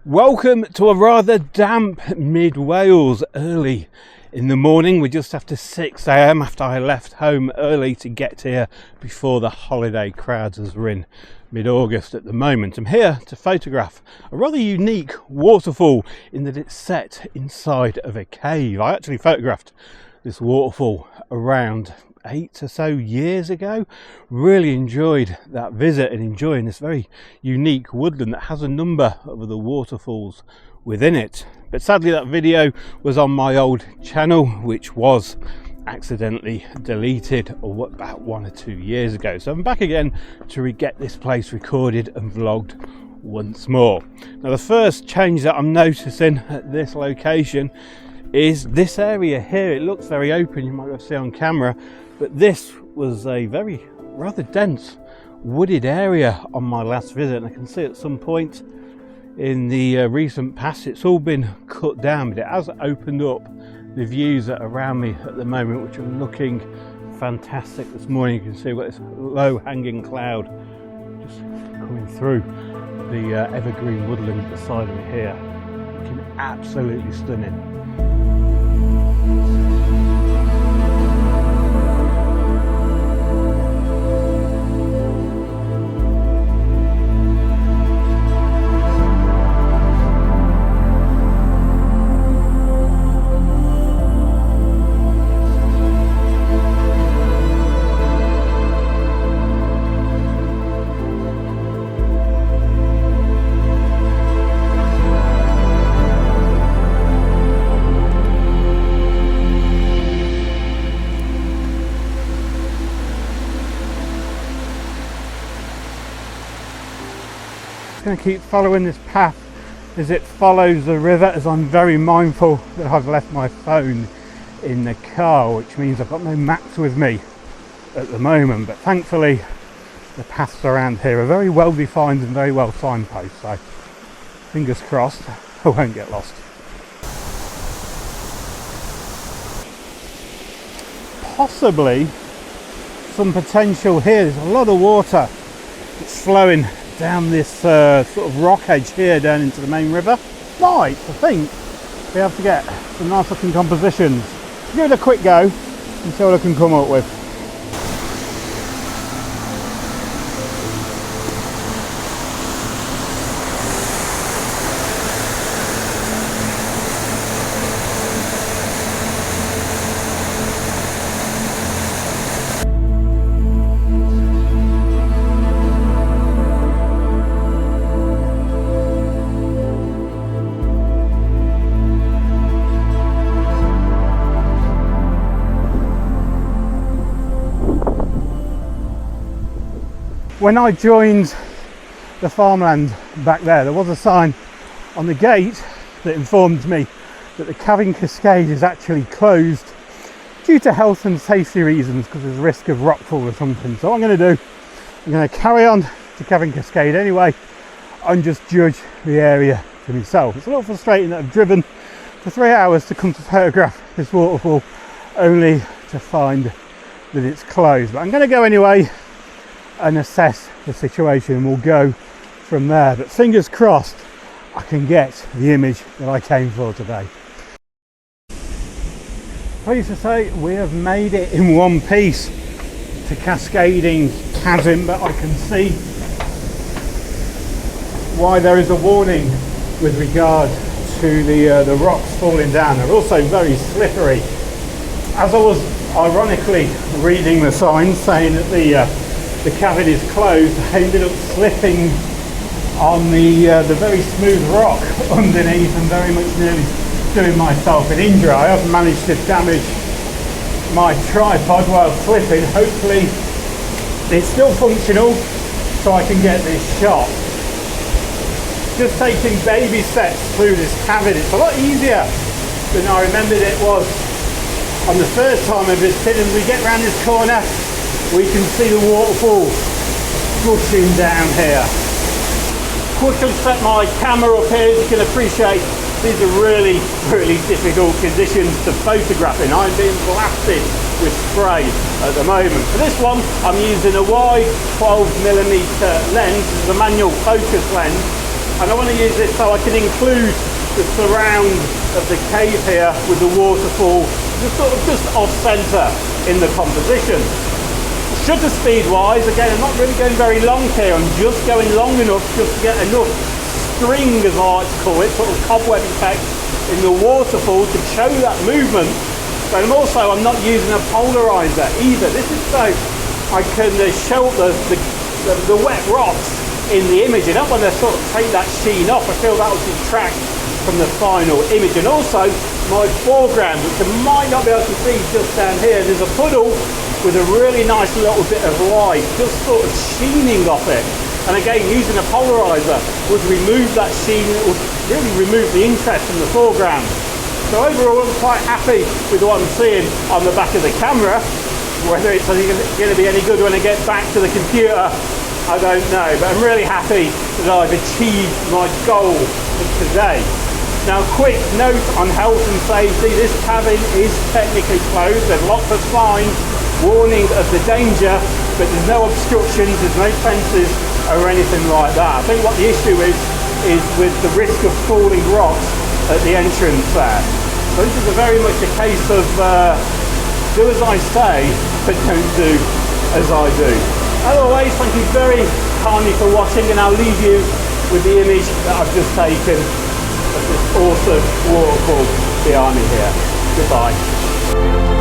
Welcome to a rather damp mid-Wales early in the morning. We're just after 6 a.m. after I left home early to get here before the holiday crowds, as we're in mid-August at the moment. I'm here to photograph a rather unique waterfall in that it's set inside of a cave. I actually photographed this waterfall around 8 or so years ago. Really enjoyed that visit and enjoying this very unique woodland that has a number of other waterfalls within it. But sadly that video was on my old channel, which was accidentally deleted about 1 or 2 years ago. So I'm back again to get this place recorded and vlogged once more. Now the first change that I'm noticing at this location is this area here. It looks very open, you might be able to see on camera, but this was a rather dense wooded area on my last visit, and I can see at some point in the recent past it's all been cut down, but it has opened up the views that are around me at the moment, which are looking fantastic. This morning you can see we've got this low hanging cloud just coming through the evergreen woodland at the side of it here, looking absolutely stunning. Going to keep following this path as it follows the river, as I'm very mindful that I've left my phone in the car, which means I've got no maps with me at the moment, but thankfully the paths around here are very well defined and very well signposted, so fingers crossed I won't get lost. Possibly some potential here. There's a lot of water that's flowing down this sort of rock edge here down into the main river. Might, I think, be able to get some nice looking compositions. Give it a quick go and see what I can come up with. When I joined the farmland back there was a sign on the gate that informed me that the Cavern Cascade is actually closed due to health and safety reasons, because there's a risk of rockfall or something. So what I'm going to do, I'm going to carry on to Cavern Cascade anyway and just judge the area for myself. It's a little frustrating that I've driven for 3 hours to come to photograph this waterfall only to find that it's closed, but I'm going to go anyway and assess the situation, and we'll go from there. But fingers crossed I can get the image that I came for today. Pleased to say we have made it in one piece to Cascading Chasm, but I can see why there is a warning with regard to the rocks falling down. They're also very slippery. As I was ironically reading the sign saying that the cavern is closed, I ended up slipping on the very smooth rock underneath and very much nearly doing myself an injury. I have managed to damage my tripod while slipping. Hopefully it's still functional so I can get this shot. Just taking baby steps through this cavern. It's a lot easier than I remembered it was on the first time I visited. As we get around this corner, we can see the waterfall gushing down here. Quickly set my camera up here. As you can appreciate, these are really difficult conditions to photograph in. I'm being blasted with spray at the moment. For this one, I'm using a wide 12mm lens. This is a manual focus lens, And I want to use this so I can include the surround of the cave here with the waterfall just off centre in the composition. Shutter speed wise, again, I'm not really going very long here. I'm just going long enough just to get enough string, as I like to call it, sort of cobweb effect in the waterfall to show that movement. But I'm not using a polarizer either. This is so I can show the wet rocks in the image. I don't want to sort of take that sheen off. I feel that will detract from the final image. And also my foreground, which I might not be able to see just down here, there's a puddle with a really nice little bit of light just sort of sheening off it. And again, using a polarizer would remove that sheen. It would really remove the interest from the foreground. So overall, I'm quite happy with what I'm seeing on the back of the camera. Whether it's going to be any good when I get back to the computer, I don't know. But I'm really happy that I've achieved my goal for today. Now, quick note on health and safety. This cabin is technically closed. There's lots of signs warning of the danger, but there's no obstructions, there's no fences or anything like that. I think what the issue is with the risk of falling rocks at the entrance there. So this is very much a case of do as I say, but don't do as I do. As always, thank you very kindly for watching, and I'll leave you with the image that I've just taken of this awesome waterfall behind me here. Goodbye.